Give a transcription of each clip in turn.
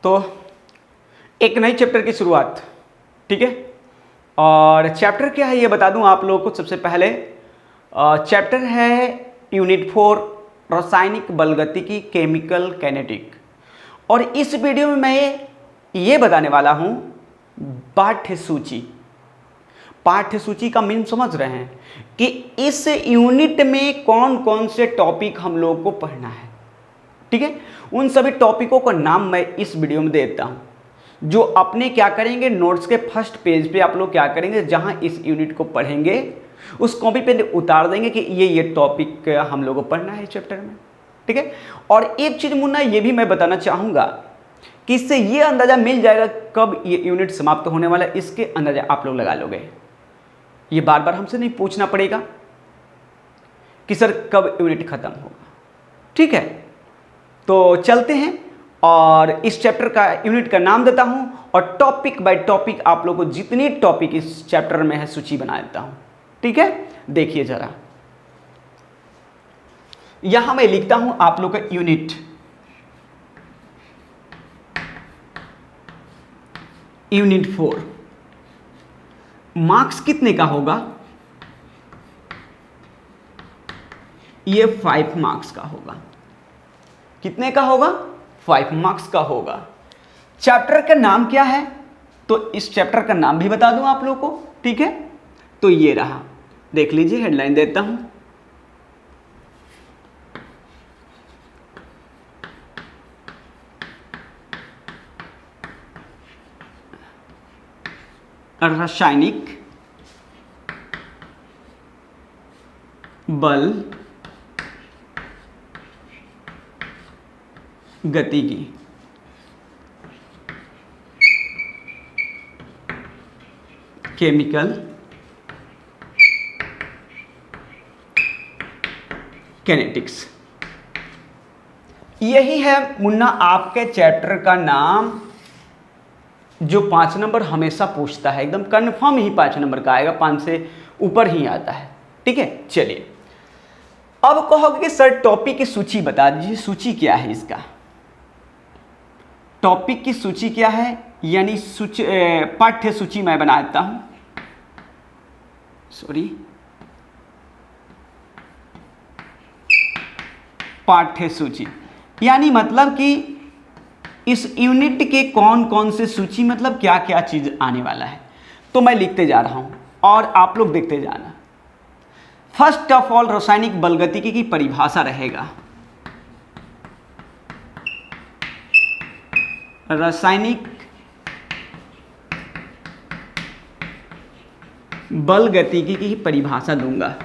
तो एक नई चैप्टर की शुरुआत, ठीक है। और चैप्टर क्या है ये बता दूं आप लोगों को। सबसे पहले चैप्टर है यूनिट 4 रासायनिक बलगतिकी केमिकल काइनेटिक। और इस वीडियो में मैं ये बताने वाला हूँ पाठ्य सूची। पाठ्य सूची का मीन समझ रहे हैं कि इस यूनिट में कौन कौन से टॉपिक हम लोग को पढ़ना है, ठीक है। उन सभी टॉपिकों का नाम मैं इस वीडियो में देता हूँ, जो अपने क्या करेंगे नोट्स के फर्स्ट पेज पे आप लोग क्या करेंगे, जहाँ इस यूनिट को पढ़ेंगे उस कॉपी पे उतार देंगे कि ये टॉपिक हम लोग को पढ़ना है चैप्टर में, ठीक है। और एक चीज़ मुन्ना ये भी मैं बताना चाहूँगा कि इससे ये अंदाज़ा मिल जाएगा कब ये यूनिट समाप्त होने वाला है, इसके अंदाज़ा आप लोग लगा लोगे। ये बार बार हमसे नहीं पूछना पड़ेगा कि सर कब यूनिट खत्म होगा, ठीक है। तो चलते हैं और इस चैप्टर का यूनिट का नाम देता हूं और टॉपिक बाय टॉपिक आप लोगों को जितनी टॉपिक इस चैप्टर में है सूची बना देता हूं, ठीक है। देखिए जरा, यहां मैं लिखता हूं आप लोग का यूनिट 4। मार्क्स कितने का होगा? ये 5 मार्क्स का होगा। कितने का होगा? 5 मार्क्स का होगा। चैप्टर का नाम क्या है? तो इस चैप्टर का नाम भी बता दूं आप लोगों को, ठीक है। तो ये रहा, देख लीजिए, हेडलाइन देता हूं। रासायनिक बल गतिकी केमिकल काइनेटिक्स। यही है मुन्ना आपके चैप्टर का नाम, जो 5 नंबर हमेशा पूछता है, एकदम कंफर्म ही 5 नंबर का आएगा, 5 से ऊपर ही आता है, ठीक है। चलिए, अब कहोगे कि सर टॉपिक की सूची बता दीजिए, सूची क्या है इसका? टॉपिक की सूची क्या है, यानी सूची पाठ्य सूची मैं बना देता हूं, सॉरी, पाठ्य सूची, यानी मतलब कि इस यूनिट के कौन कौन से सूची, मतलब क्या क्या चीज आने वाला है, तो मैं लिखते जा रहा हूं और आप लोग देखते जाना। फर्स्ट ऑफ ऑल रासायनिक बलगतिकी की परिभाषा रहेगा। रासायनिक बलगतिकी की परिभाषा दूंगा।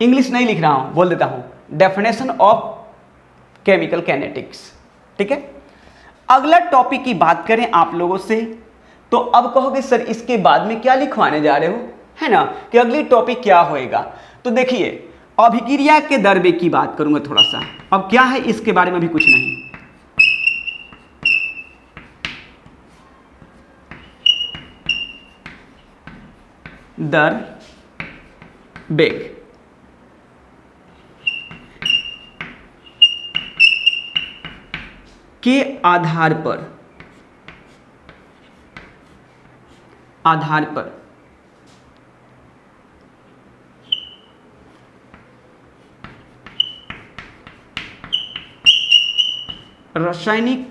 इंग्लिश नहीं लिख रहा हूं, बोल देता हूं, डेफिनेशन ऑफ केमिकल काइनेटिक्स, ठीक है। अगला टॉपिक की बात करें आप लोगों से, तो अब कहोगे सर इसके बाद में क्या लिखवाने जा रहे हो, है ना, कि अगली टॉपिक क्या होएगा। तो देखिए, अभिक्रिया के दर की बात करूंगा थोड़ा सा। अब क्या है इसके बारे में भी कुछ नहीं, दर बेग के आधार पर रासायनिक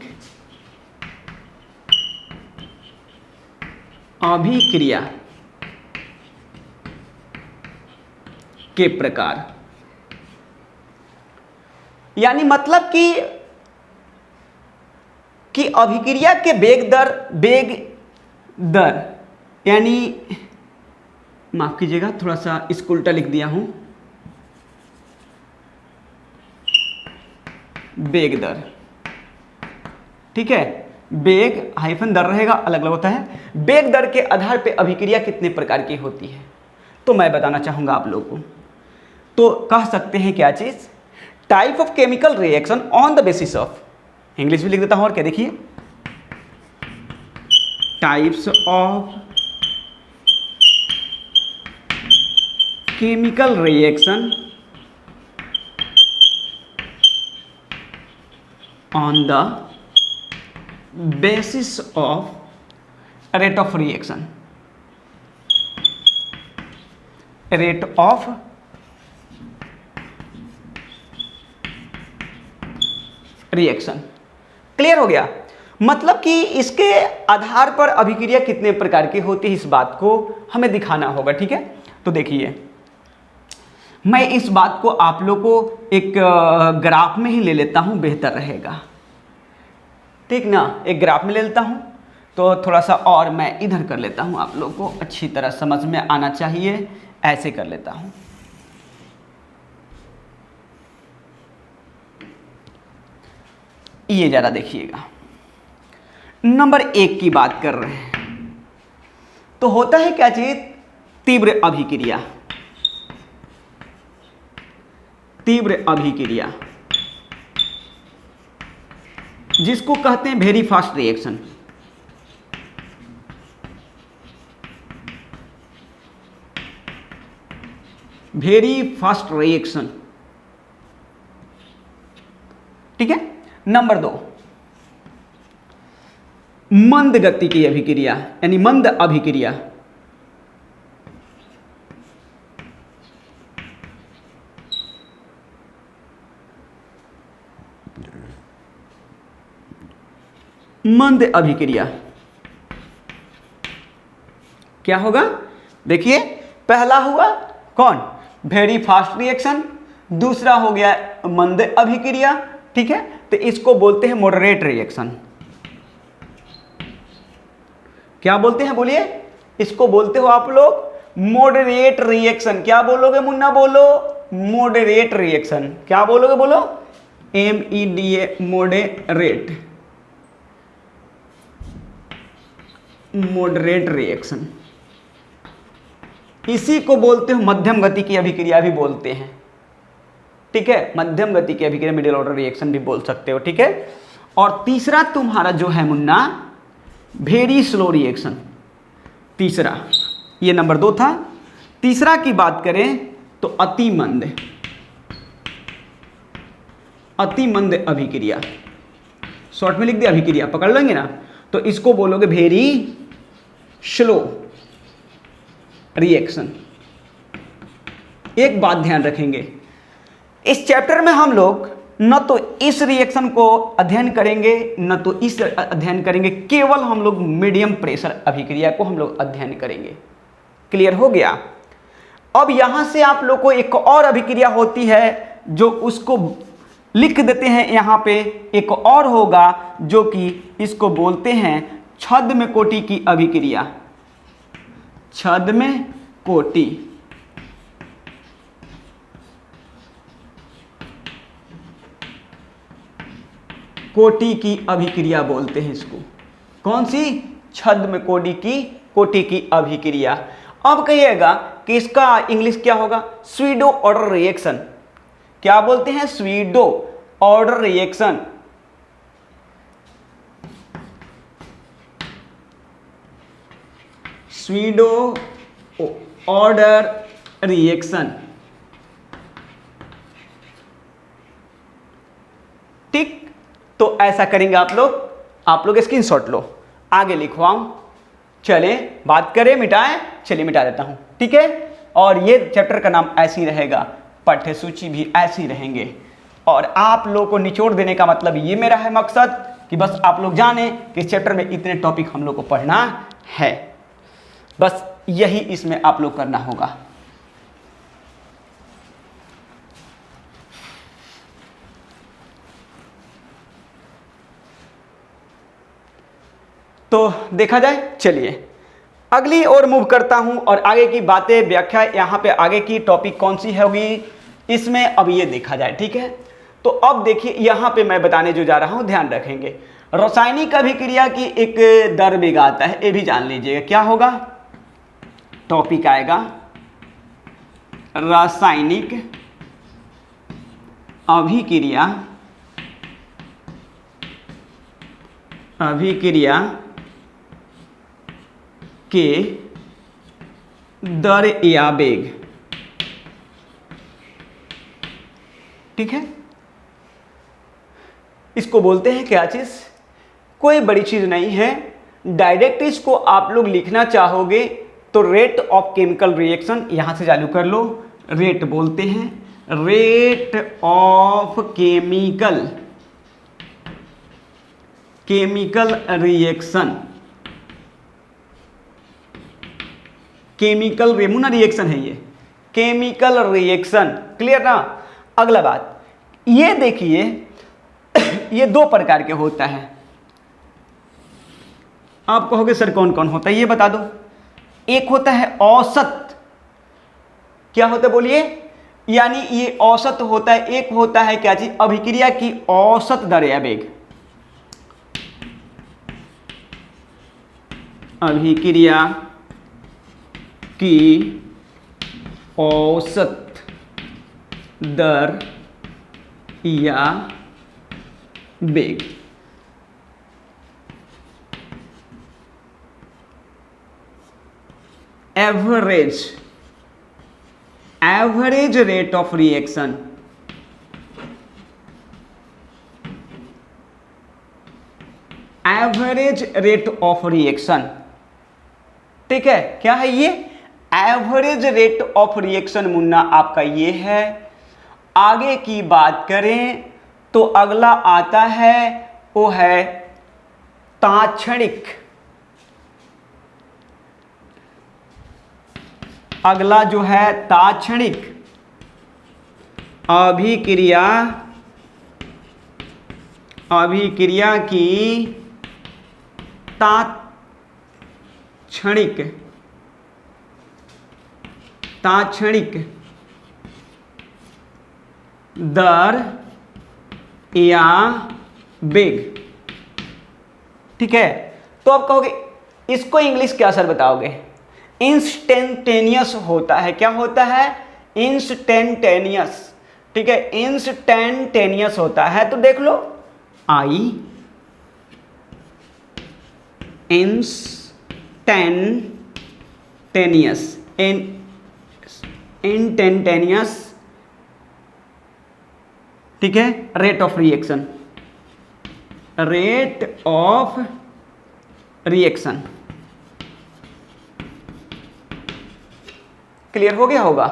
अभिक्रिया के प्रकार, यानी मतलब कि अभिक्रिया के वेग दर, यानी माफ कीजिएगा थोड़ा सा इसको उल्टा लिख दिया हूं, वेग दर, ठीक है। वेग हाइफन दर रहेगा, अलग अलग होता है। वेग दर के आधार पे अभिक्रिया कितने प्रकार की होती है, तो मैं बताना चाहूंगा आप लोगों को। तो कह सकते हैं क्या चीज, type of chemical reaction on the basis of, English भी लिख देता हूं और क्या, देखिए, types of chemical reaction on the basis of rate of reaction, rate of reaction. Clear हो गया? मतलब कि इसके आधार पर अभिक्रिया कितने प्रकार की होती है, इस बात को हमें दिखाना होगा। ठीक है, तो देखिए मैं इस बात को आप लोग को एक ग्राफ में ही ले लेता हूं, बेहतर रहेगा। ठीक ना, एक ग्राफ में ले लेता हूं, तो थोड़ा सा और मैं इधर कर लेता हूं, आप लोग को अच्छी तरह समझ में आना चाहिए। ऐसे कर लेता हूं। ये जरा देखिएगा, नंबर 1 की बात कर रहे हैं, तो होता है क्या चीज? तीव्र अभिक्रिया। तीव्र अभिक्रिया जिसको कहते हैं very fast reaction. Very fast reaction. ठीक है। नंबर 2, मंद गति की अभिक्रिया, यानी मंद अभिक्रिया। मंद अभिक्रिया क्या होगा? देखिए, पहला हुआ कौन? Very fast reaction. दूसरा हो गया मंद अभिक्रिया। ठीक है, तो इसको बोलते हैं मॉडरेट रिएक्शन। क्या बोलते हैं? बोलिए। इसको बोलते हो आप लोग मॉडरेट रिएक्शन। क्या बोलोगे मुन्ना? बोलो मॉडरेट रिएक्शन। क्या बोलोगे? बोलो MEDA, मॉडरेट। मॉडरेट रिएक्शन, इसी को बोलते हो मध्यम गति की अभिक्रिया भी बोलते हैं। ठीक है, मध्यम गति की अभिक्रिया, मिडिल ऑर्डर रिएक्शन भी बोल सकते हो। ठीक है। और तीसरा तुम्हारा जो है मुन्ना, वेरी स्लो रिएक्शन। तीसरा, ये नंबर 2 था। तीसरा की बात करें तो अति मंद, अति मंद अभिक्रिया। शॉर्ट में लिख दिया अभिक्रिया, पकड़ लेंगे ना, तो इसको बोलोगे वेरी स्लो रिएक्शन। एक बात ध्यान रखेंगे, इस चैप्टर में हम लोग न तो इस रिएक्शन को अध्ययन करेंगे न तो इस अध्ययन करेंगे, केवल हम लोग मीडियम प्रेशर अभिक्रिया को हम लोग अध्ययन करेंगे। क्लियर हो गया? अब यहां से आप लोग को एक और अभिक्रिया होती है, जो उसको लिख देते हैं यहां पे। एक और होगा जो कि इसको बोलते हैं छद्म कोटि की अभिक्रिया। छद्म कोटि, कोटि की अभिक्रिया बोलते हैं इसको। कौन सी? छद्म कोटि की अभिक्रिया। अब कहिएगा कि इसका इंग्लिश क्या होगा? Pseudo order reaction. क्या बोलते हैं? Pseudo order reaction. Pseudo order reaction. ठीक, तो ऐसा करेंगे आप लोग स्क्रीनशॉट लो, आगे लिखवाऊं। चले बात करें, मिटाएं। चलिए मिटा देता हूं। ठीक है, और ये चैप्टर का नाम ऐसी रहेगा, पाठ्यसूची भी ऐसी रहेंगे। और आप लोग को निचोड़ देने का मतलब ये मेरा है मकसद कि बस आप लोग जाने कि इस चैप्टर में इतने टॉपिक हम लोग को पढ़ना है। बस यही इसमें आप लोग करना होगा। तो देखा जाए। चलिए अगली ओर मूव करता हूं और आगे की बातें, व्याख्या, यहां पे आगे की टॉपिक कौन सी होगी इसमें अब ये देखा जाए। ठीक है, तो अब देखिए यहां पे मैं बताने जो जा रहा हूं, ध्यान रखेंगे। रासायनिक अभिक्रिया की एक दर वेग आता है, ये भी जान लीजिएगा। क्या होगा? टॉपिक आएगा रासायनिक अभिक्रिया, अभिक्रिया के दर या वेग। ठीक है, इसको बोलते हैं क्या चीज़, कोई बड़ी चीज़ नहीं है। डायरेक्ट इसको आप लोग लिखना चाहोगे तो रेट ऑफ केमिकल रिएक्शन यहाँ से चालू कर लो, रेट बोलते हैं, rate of chemical reaction, chemical रेमूना रिएक्शन है ये, केमिकल रिएक्शन, क्लियर ना। अगला बात ये देखिए, ये दो प्रकार के होता है। आप कहोगे सर कौन कौन होता है, ये बता दो। एक होता है औसत, क्या होता है बोलिए, यानी ये औसत होता है। एक होता है क्या चीज, अभिक्रिया की औसत दर या वेग, अभिक्रिया की औसत दर या वेग। Average rate of reaction, average rate of reaction, ठीक है। क्या है ये, average rate of reaction Munna आपका ये है। आगे की बात करें तो अगला आता है वो है ताक्षणिक, अगला जो है ताक्षणिक अभिक्रिया, अभिक्रिया की ताक्षणिक दर या वेग, ठीक है। तो आप कहोगे इसको इंग्लिश क्या सर बताओगे, इंस्टेंटेनियस होता है। क्या होता है, इंस्टेंटेनियस, ठीक है, इंस्टेंटेनियस होता है। तो देख लो, आई इंस्टेंटेनियस, इंस्टेंटेनियस, ठीक है, rate of reaction, rate of reaction, clear हो गया होगा।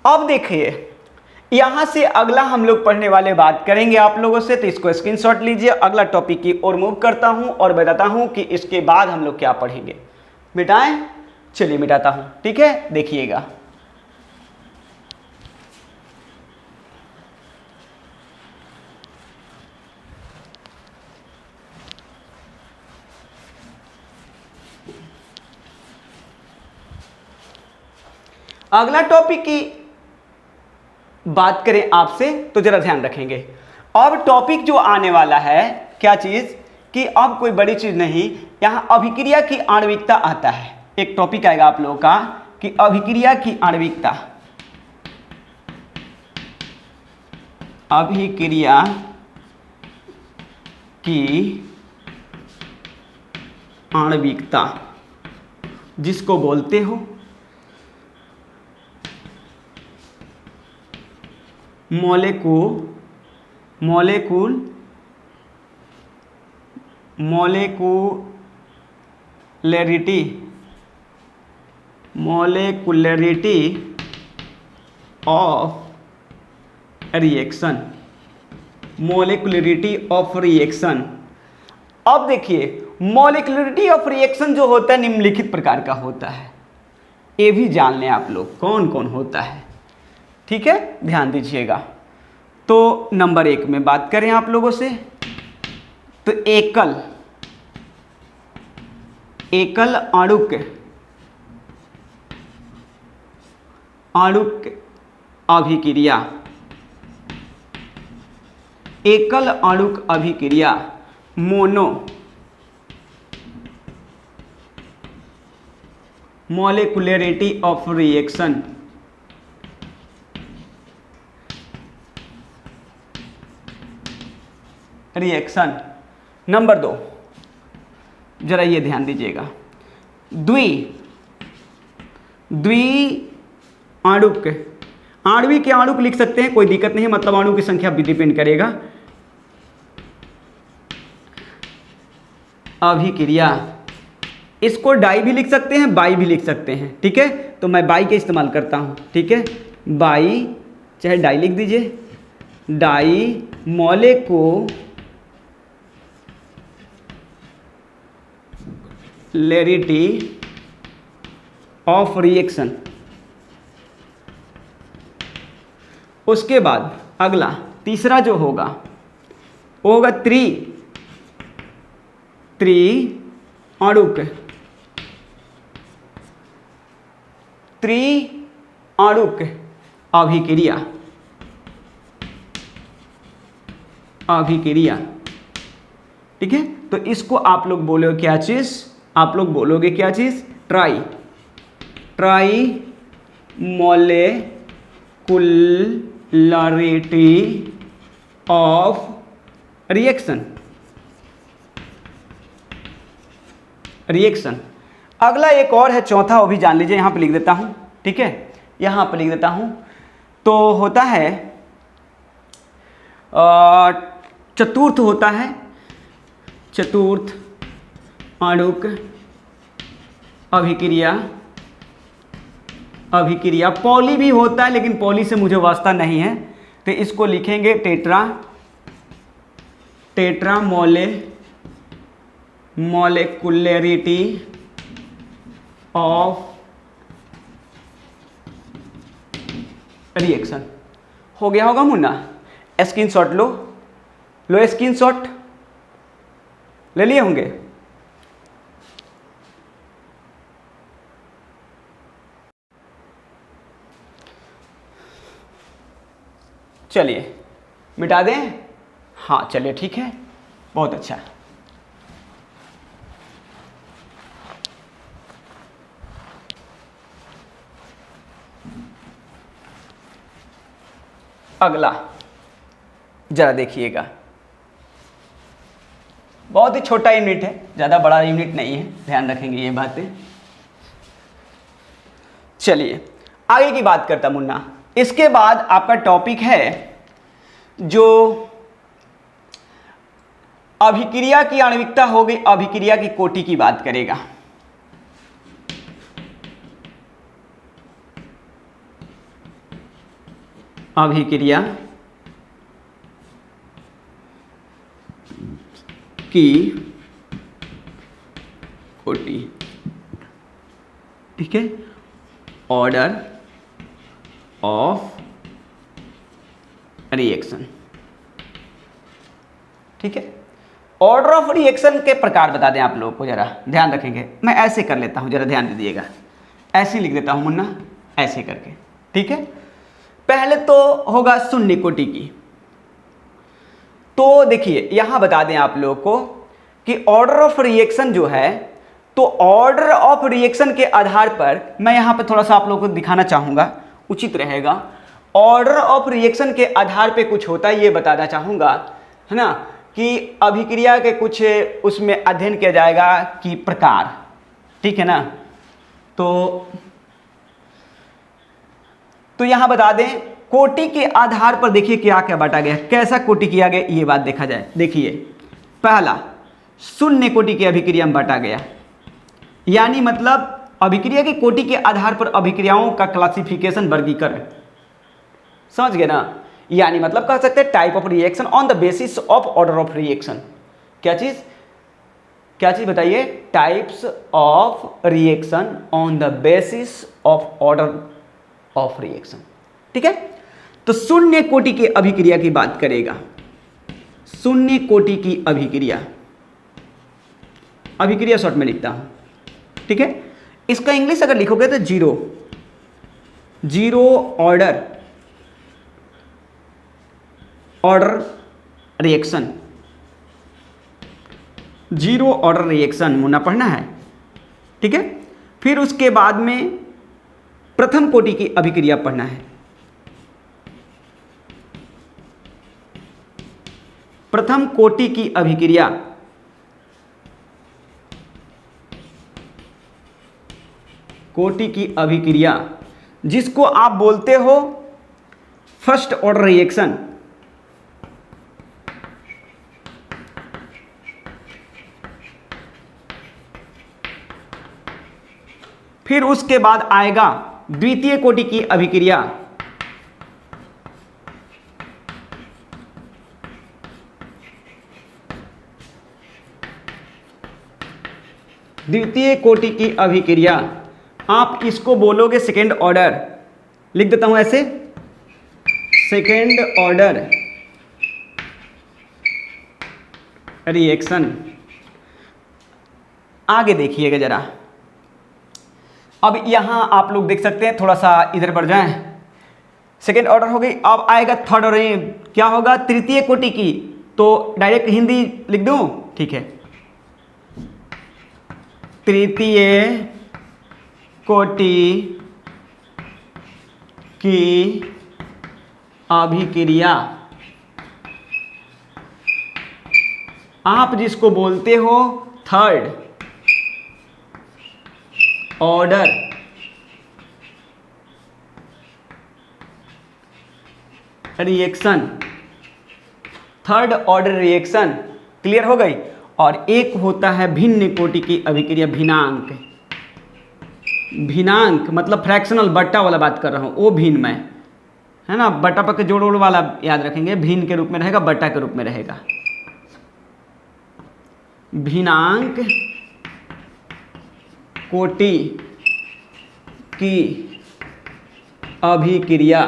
अब देखिए यहां से अगला हम लोग पढ़ने वाले बात करेंगे आप लोगों से, तो इसको स्क्रीनशॉट लीजिए। अगला टॉपिक की ओर मूव करता हूं और बताता हूं कि इसके बाद हम लोग क्या पढ़ेंगे। मिटाएं, चलिए मिटाता हूं, ठीक है, देखिएगा। अगला टॉपिक की बात करें आपसे तो जरा ध्यान रखेंगे। अब टॉपिक जो आने वाला है क्या चीज, कि अब कोई बड़ी चीज नहीं, यहां अभिक्रिया की आणविकता आता है। एक टॉपिक आएगा आप लोगों का कि अभिक्रिया की आणविकता, अभिक्रिया की आणविकता, जिसको बोलते हो molecularity of reaction, molecularity of reaction. अब देखिए मोलेकुलरिटी ऑफ रिएक्शन जो होता है निम्नलिखित प्रकार का होता है, ये भी जान लें आप लोग कौन कौन होता है, ठीक है, ध्यान दीजिएगा। तो नंबर 1 में बात करें आप लोगों से, तो एकल अणुक अभिक्रिया, एकल अणुक अभिक्रिया, मोलेकुलरिटी ऑफ रिएक्शन, नंबर 2 जरा ये ध्यान दीजिएगा, द्वि आणविक या आणुक लिख सकते हैं, कोई दिक्कत नहीं है, मतलब अणु की संख्या भी डिपेंड करेगा। अभिक्रिया, इसको डाई भी लिख सकते हैं, बाई भी लिख सकते हैं, ठीक है। तो मैं बाई का इस्तेमाल करता हूं, ठीक है। बाई चाहे डाई लिख दीजिए, डाई मोलेकुलरिटी ऑफ रिएक्शन। उसके बाद अगला तीसरा जो होगा वो होगा त्रिआणुक अभिक्रिया। ठीक है, तो इसको आप लोग बोलोगे क्या चीज, आप लोग बोलोगे क्या चीज, ट्राई मोलेकुलरिटी ऑफ रिएक्शन। अगला एक और है चौथा, वो भी जान लीजिए, यहां पे लिख देता हूं, ठीक है, यहां पे लिख देता हूं। तो होता है चतुर्थ होता है, चतुर्थ आणुक अभिक्रिया। पॉली भी होता है, लेकिन पॉली से मुझे वास्ता नहीं है, तो इसको लिखेंगे टेट्रा मोलेकुलरिटी ऑफ रिएक्शन। हो गया होगा मुन्ना, स्क्रीनशॉट लो स्क्रीनशॉट ले लिए होंगे। चलिए मिटा दें, हाँ चलिए ठीक है, बहुत अच्छा। अगला जरा देखिएगा, बहुत ही छोटा यूनिट है, ज़्यादा बड़ा यूनिट नहीं है, ध्यान रखेंगे ये बातें। चलिए आगे की बात करता मुन्ना। इसके बाद आपका टॉपिक है जो अभिक्रिया की आणविकता हो गई, अभिक्रिया की कोटि की बात करेगा। अभिक्रिया की कोटि, ठीक है, ऑर्डर ऑफ रिएक्शन, ठीक है। ऑर्डर ऑफ रिएक्शन के प्रकार बता दें आप लोगों को, जरा ध्यान रखेंगे। मैं ऐसे कर लेता हूं, जरा ध्यान दीजिएगा, ऐसे लिख देता हूं मुन्ना, ऐसे करके, ठीक है। पहले तो होगा शून्य कोटि की। तो देखिए यहां बता दें आप लोगों को कि ऑर्डर ऑफ रिएक्शन जो है, तो ऑर्डर ऑफ रिएक्शन के आधार पर मैं यहां पर थोड़ा सा आप लोगों को दिखाना चाहूंगा, उचित रहेगा। ऑर्डर ऑफ रिएक्शन के आधार पे कुछ होता है, ये बताना चाहूंगा, है ना, कि अभिक्रिया के कुछ उसमें अध्ययन किया जाएगा कि प्रकार, ठीक है ना। तो यहां बता दें कोटि के आधार पर देखिए क्या क्या बांटा गया, कैसा कोटि किया गया, ये बात देखा जाए। देखिए पहला शून्य कोटि की अभिक्रिया में बांटा गया, यानी मतलब अभिक्रिया की कोटि के आधार पर अभिक्रियाओं का क्लासिफिकेशन, वर्गीकरण, समझ गए ना। यानी मतलब कह सकते हैं type of reaction on the basis of order of reaction. क्या चीज बताइए, types of reaction on the basis of order of reaction, ठीक है। तो शून्य कोटि की अभिक्रिया की बात करेगा, शून्य कोटि की अभिक्रिया शॉर्ट में लिखता हूं, ठीक है। इसका इंग्लिश अगर लिखोगे तो zero order reaction, zero order reaction Munna पढ़ना है, ठीक है। फिर उसके बाद में प्रथम कोटि की अभिक्रिया पढ़ना है, प्रथम कोटि की अभिक्रिया, जिसको आप बोलते हो फर्स्ट ऑर्डर रिएक्शन, फिर उसके बाद आएगा द्वितीय कोटि की अभिक्रिया, द्वितीय कोटि की अभिक्रिया, आप इसको बोलोगे सेकेंड ऑर्डर, लिख देता हूं ऐसे, सेकेंड ऑर्डर रिएक्शन। आगे देखिएगा जरा, अब यहां आप लोग देख सकते हैं, थोड़ा सा इधर बढ़ जाएं, सेकेंड ऑर्डर हो गई। अब आएगा थर्ड ऑर्डर, क्या होगा, तृतीय कोटि की, तो डायरेक्ट हिंदी लिख दूं, ठीक है, तृतीय कोटि की अभिक्रिया, आप जिसको बोलते हो third order reaction, third order reaction, clear हो गई। और एक होता है भिन्न कोटि की अभिक्रिया, भिन्नांक, भिन्नांक मतलब फ्रैक्शनल, बट्टा वाला बात कर रहा हूं, वो भिन्न में है ना, बट्टा पक्के जोड़ ओड़ वाला याद रखेंगे, भिन्न के रूप में रहेगा, बट्टा के रूप में रहेगा। भिन्नांक कोटि की अभिक्रिया,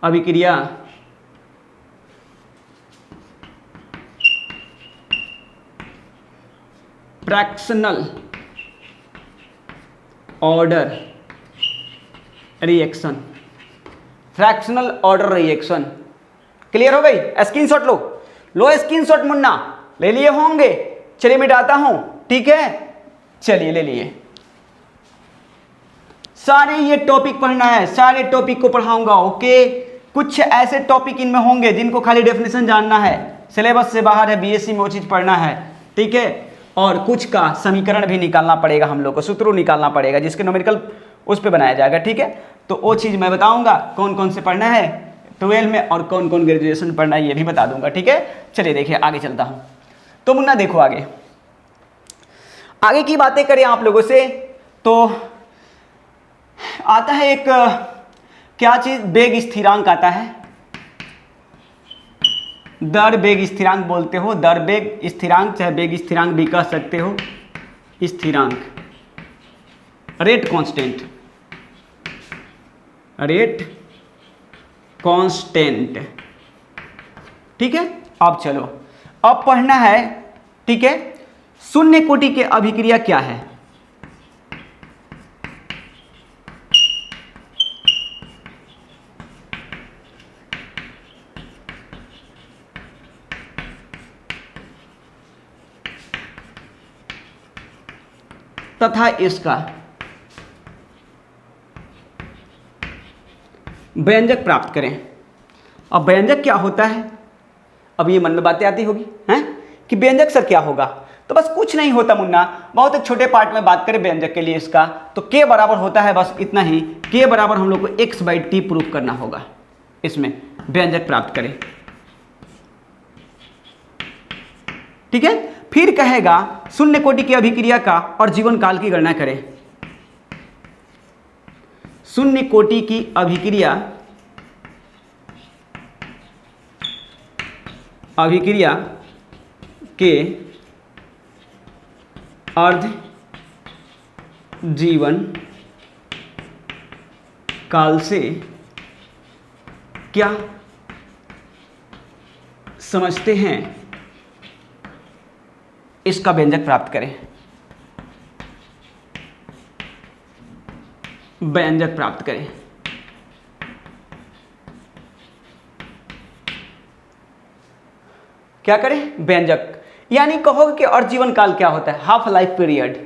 अभिक्रिया fractional order reaction, fractional order reaction, clear हो गई। स्क्रीनशॉट लो, लो स्क्रीनशॉट, मुन्ना ले लिए होंगे, चलिए मिटाता हूं, ठीक है, चलिए ले लिए। सारे ये टॉपिक पढ़ना है, सारे टॉपिक को पढ़ाऊंगा, ओके। कुछ ऐसे टॉपिक इनमें होंगे जिनको खाली डेफिनेशन जानना है, सिलेबस से बाहर है, बीएससी में वो चीज पढ़ना है, ठीक है। और कुछ का समीकरण भी निकालना पड़ेगा हम लोग को, सूत्र निकालना पड़ेगा, जिसके न्यूमेरिकल उस पर बनाया जाएगा, ठीक है। तो वो चीज़ मैं बताऊंगा, कौन कौन से पढ़ना है 12 में और कौन कौन ग्रेजुएशन पढ़ना है ये भी बता दूंगा, ठीक है। चलिए देखिए आगे चलता हूँ। तो मुन्ना देखो आगे, आगे की बातें करें आप लोगों से, तो आता है एक क्या चीज़, बेग स्थिरांक आता है, दर बेग स्थिरांक बोलते हो, दर बेग स्थिरांक, चाहे बेग स्थिरांक भी कह सकते हो, स्थिरांक, रेट कांस्टेंट, रेट कांस्टेंट, ठीक है। अब चलो, अब पढ़ना है, ठीक है, शून्य कोटि के अभिक्रिया क्या है, तथा इसका व्यंजक प्राप्त करें। अब व्यंजक क्या होता है, अब ये मन में बातें आती होगी हैं कि व्यंजक सर क्या होगा, तो बस कुछ नहीं होता मुन्ना, बहुत एक छोटे पार्ट में बात करें व्यंजक के लिए इसका, तो k बराबर होता है, बस इतना ही, k बराबर हम लोग को x/t प्रूफ करना होगा, इसमें व्यंजक प्राप्त करें, ठीक है। फिर कहेगा शून्य कोटि की अभिक्रिया का और जीवन काल की गणना करें। शून्य कोटि की अभिक्रिया, अभिक्रिया के अर्ध जीवन काल से क्या समझते हैं, इसका व्यंजक प्राप्त करें, व्यंजक प्राप्त करें। क्या करें, व्यंजक, यानी कहोगे कि और जीवन काल क्या होता है, हाफ लाइफ पीरियड,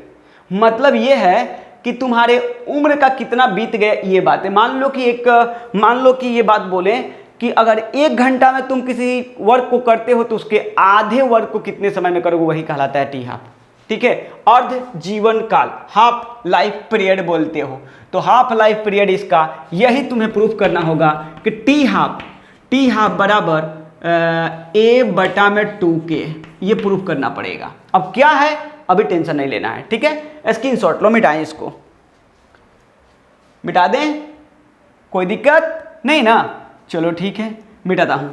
मतलब ये है कि तुम्हारे उम्र का कितना बीत गया, ये बात है। मान लो कि ये बात बोले कि अगर 1 घंटा में तुम किसी वर्क को करते हो तो उसके आधे वर्क को कितने समय में करोगे, वही कहलाता है टी हाफ, ठीक है, अर्ध जीवन काल, हाफ लाइफ पीरियड बोलते हो। तो हाफ लाइफ पीरियड इसका यही तुम्हें प्रूफ करना होगा कि टी हाफ बराबर ए बटा में 2k, ये प्रूफ करना पड़ेगा। अब क्या है, अभी टेंशन नहीं लेना है, ठीक है। स्क्रीनशॉट लो, मिटाएं इसको, मिटा दें, कोई दिक्कत नहीं ना, चलो ठीक है मिटाता हूं।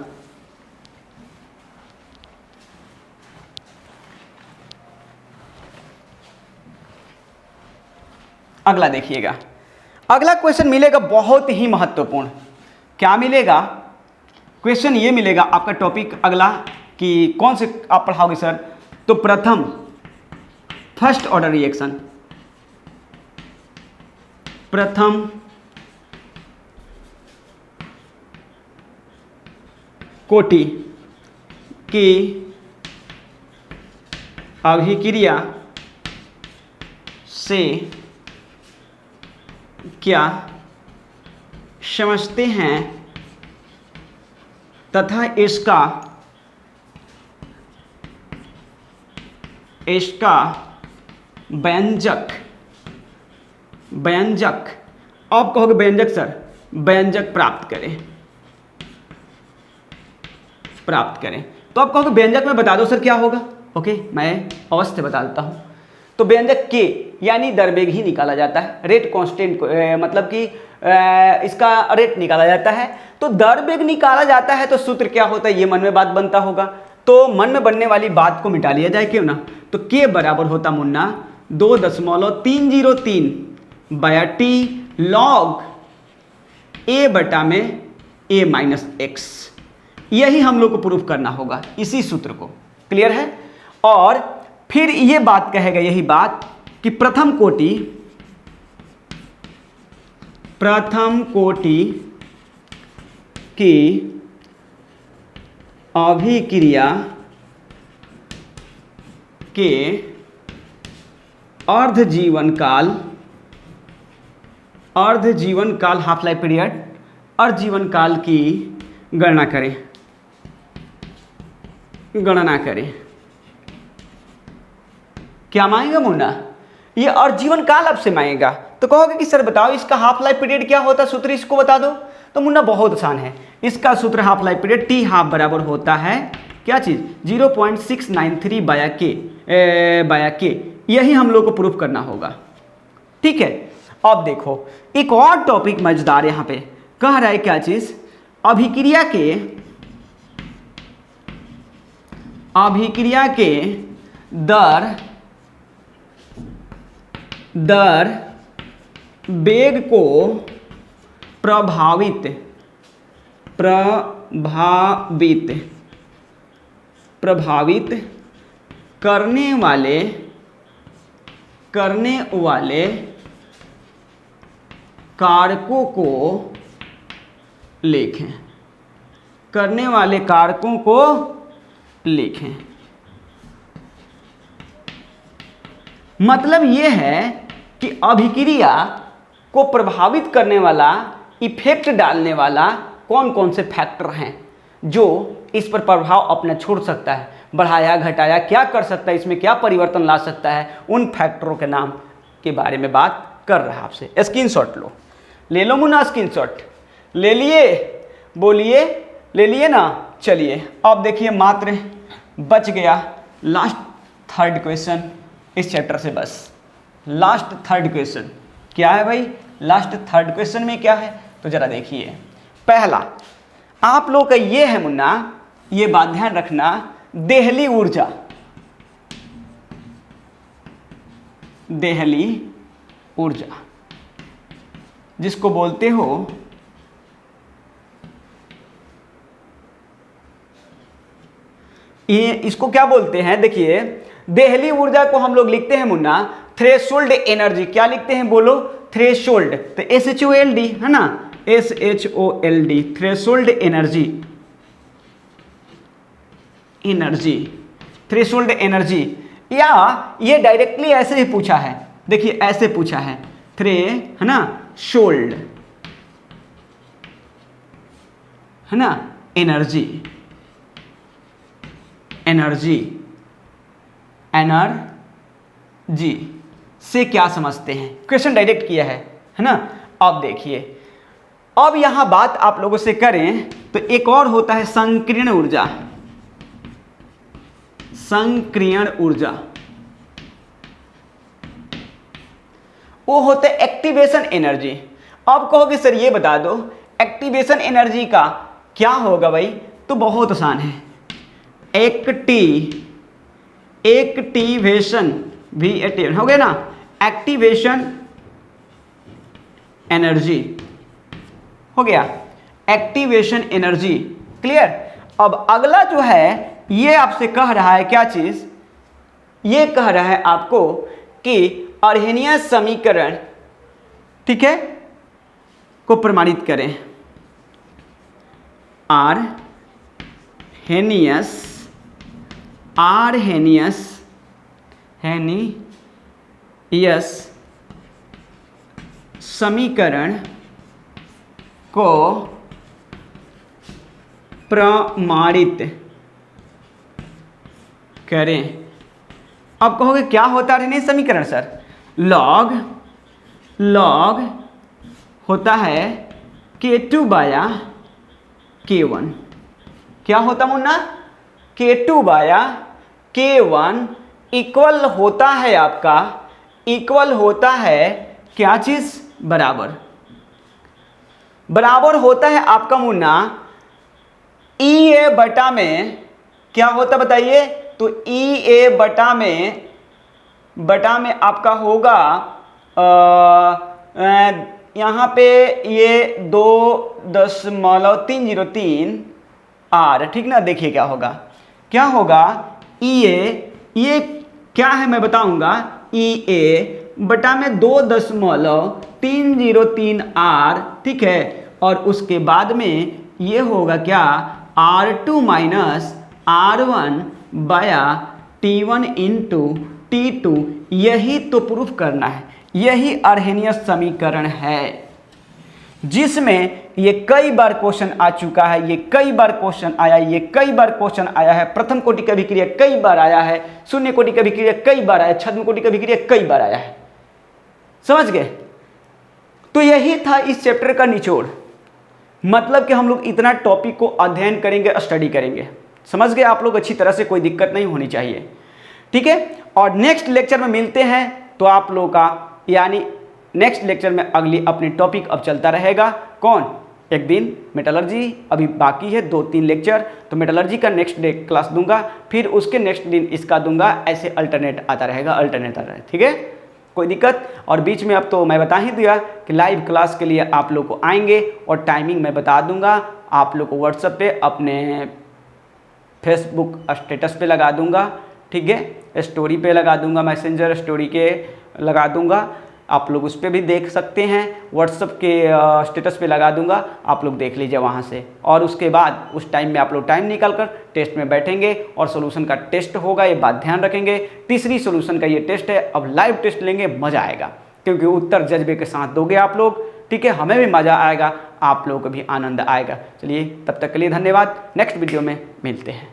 अगला देखिएगा, अगला क्वेश्चन मिलेगा बहुत ही महत्वपूर्ण। क्या मिलेगा, क्वेश्चन ये मिलेगा आपका टॉपिक अगला कि कौन से आप पढ़ाओगे सर, तो प्रथम फर्स्ट ऑर्डर रिएक्शन, प्रथम कोटि की अभिक्रिया से क्या समझते हैं तथा इसका व्यंजक आप कहोगे व्यंजक सर, व्यंजक प्राप्त करें। तो आप कहोगे व्यंजक में बता दो सर क्या होगा। ओके, मैं अवश्य बता देता हूं। तो व्यंजक के यानी दरवेग ही निकाला जाता है, रेट कांस्टेंट मतलब कि इसका रेट निकाला जाता है। तो दरवेग निकाला जाता है तो सूत्र क्या होता है, ये मन में बात बनता होगा। तो मन में बनने वाली बात को मिटा लिया जाए, क्यों ना। तो के बराबर होता मुन्ना 2.303 बाया टी लॉग ए बटा में ए माइनस एक्स। यही हम लोग को प्रूफ करना होगा, इसी सूत्र को। क्लियर है। और फिर ये बात कहेगा, यही बात कि प्रथम कोटि की अभिक्रिया के अर्ध जीवन काल हाफ लाइफ पीरियड, अर्ध जीवन काल की गणना करें। क्या मांगेगा मुन्ना, ये अर्ध जीवन काल आपसे मांगेगा। तो कहोगे कि सर बताओ इसका हाफ लाइफ पीरियड क्या होता है, सूत्र इसको बता दो। तो मुन्ना बहुत आसान है, इसका सूत्र half life period T half बराबर होता है क्या चीज 0.693 बाया के। यही हम लोग को प्रूफ करना होगा, ठीक है। अब देखो एक और टॉपिक मजेदार यहां पे कह रहा है, क्या चीज, अभिक्रिया के दर वेग को प्रभावित करने वाले कारकों को लिखें। मतलब यह है कि अभिक्रिया को प्रभावित करने वाला, इफेक्ट डालने वाला कौन कौन से फैक्टर हैं जो इस पर प्रभाव अपना छोड़ सकता है, बढ़ाया घटाया क्या कर सकता है, इसमें क्या परिवर्तन ला सकता है, उन फैक्टरों के नाम के बारे में बात कर रहा है आपसे। स्क्रीनशॉट लो, ले लो मुन्ना, स्क्रीनशॉट ले लिए, बोलिए ले लिए ना। चलिए अब देखिए मात्र बच गया लास्ट थर्ड क्वेश्चन इस चैप्टर से, बस लास्ट थर्ड क्वेश्चन। क्या है भाई, लास्ट थर्ड क्वेश्चन में क्या है, तो जरा देखिए। पहला आप लोग का ये है मुन्ना, ये बात ध्यान रखना, देहली ऊर्जा जिसको बोलते हो ये, इसको क्या बोलते हैं, देखिए देहली ऊर्जा को हम लोग लिखते हैं मुन्ना थ्रेशोल्ड एनर्जी। क्या लिखते हैं बोलो, थ्रेशोल्ड। तो SHOLD है ना, SHOLD, थ्रेशोल्ड थ्रेशोल्ड एनर्जी। या ये डायरेक्टली ऐसे ही पूछा है, देखिए ऐसे पूछा है, है ना, शोल्ड है ना, एनर्जी जी से क्या समझते हैं, क्वेश्चन डायरेक्ट किया है ना। अब देखिए, अब यहां बात आप लोगों से करें तो एक और होता है संकीर्ण ऊर्जा। संकीर्ण ऊर्जा वो होते एक्टिवेशन एनर्जी। अब कहोगे सर ये बता दो एक्टिवेशन एनर्जी का क्या होगा भाई, तो बहुत आसान है, एक्टिवेशन भी हो गया ना, एक्टिवेशन एनर्जी हो गया, एक्टिवेशन एनर्जी क्लियर। अब अगला जो है ये आपसे कह रहा है क्या चीज, ये कह रहा है आपको कि अर्हेनियस समीकरण, ठीक है, को प्रमाणित करें। अर्हेनियस समीकरण को प्रमाणित करें। अब कहोगे क्या होता है अर्हेनियस समीकरण सर, लॉग होता है K2 बाया K1। क्या होता मुन्ना, K2 बाया K1 इक्वल होता है आपका, इक्वल होता है क्या चीज, बराबर होता है आपका मुन्ना EA बटा में, क्या होता बताइए, तो EA बटा में आपका होगा यहाँ पे ये 2.303 R, ठीक ना। देखिए क्या होगा ये क्या है मैं बताऊंगा, EA बटा में 2.303 R, ठीक है, और उसके बाद में ये होगा क्या R2 माइनस R1 बाया T1 इंटू T2। यही तो प्रूफ करना है, यही अर्हेनियस समीकरण है जिसमें ये कई बार क्वेश्चन आ चुका है, ये कई बार क्वेश्चन आया है, प्रथम कोटि का अभिक्रिया कई बार आया है, शून्य कोटि का अभिक्रिया कई बार आया है, छद्म कोटि का अभिक्रिया कई बार आया है, समझ गए। तो यही था इस चैप्टर का निचोड़, मतलब कि हम लोग इतना टॉपिक को अध्ययन करेंगे, स्टडी करेंगे, समझ गए आप लोग अच्छी तरह से, कोई दिक्कत नहीं होनी चाहिए, ठीक है। और नेक्स्ट लेक्चर में मिलते हैं, तो आप लोगों का यानी नेक्स्ट लेक्चर में अगली अपनी टॉपिक अब चलता रहेगा, कौन, एक दिन मेटलर्जी, अभी बाकी है 2-3 लेक्चर, तो मेटलर्जी का नेक्स्ट डे क्लास दूंगा, फिर उसके नेक्स्ट दिन इसका दूंगा, ऐसे अल्टरनेट आता रहेगा, ठीक है, कोई दिक्कत। और बीच में अब तो मैं बता ही दिया कि लाइव क्लास के लिए आप लोग को आएंगे, और टाइमिंग मैं बता दूंगा, आप लोग को व्हाट्सएप पे अपने फेसबुक स्टेटस पे लगा दूंगा, ठीक है, स्टोरी पे लगा दूंगा, मैसेंजर स्टोरी के लगा दूंगा, आप लोग उस पर भी देख सकते हैं, व्हाट्सएप के स्टेटस पे लगा दूंगा, आप लोग देख लीजिए वहाँ से। और उसके बाद उस टाइम में आप लोग टाइम निकाल कर टेस्ट में बैठेंगे और सॉल्यूशन का टेस्ट होगा, ये बात ध्यान रखेंगे। तीसरी सॉल्यूशन का ये टेस्ट है, अब लाइव टेस्ट लेंगे, मज़ा आएगा, क्योंकि उत्तर जज्बे के साथ दोगे आप लोग, ठीक है, हमें भी मज़ा आएगा, आप लोगों को भी आनंद आएगा। चलिए तब तक के लिए धन्यवाद, नेक्स्ट वीडियो में मिलते हैं।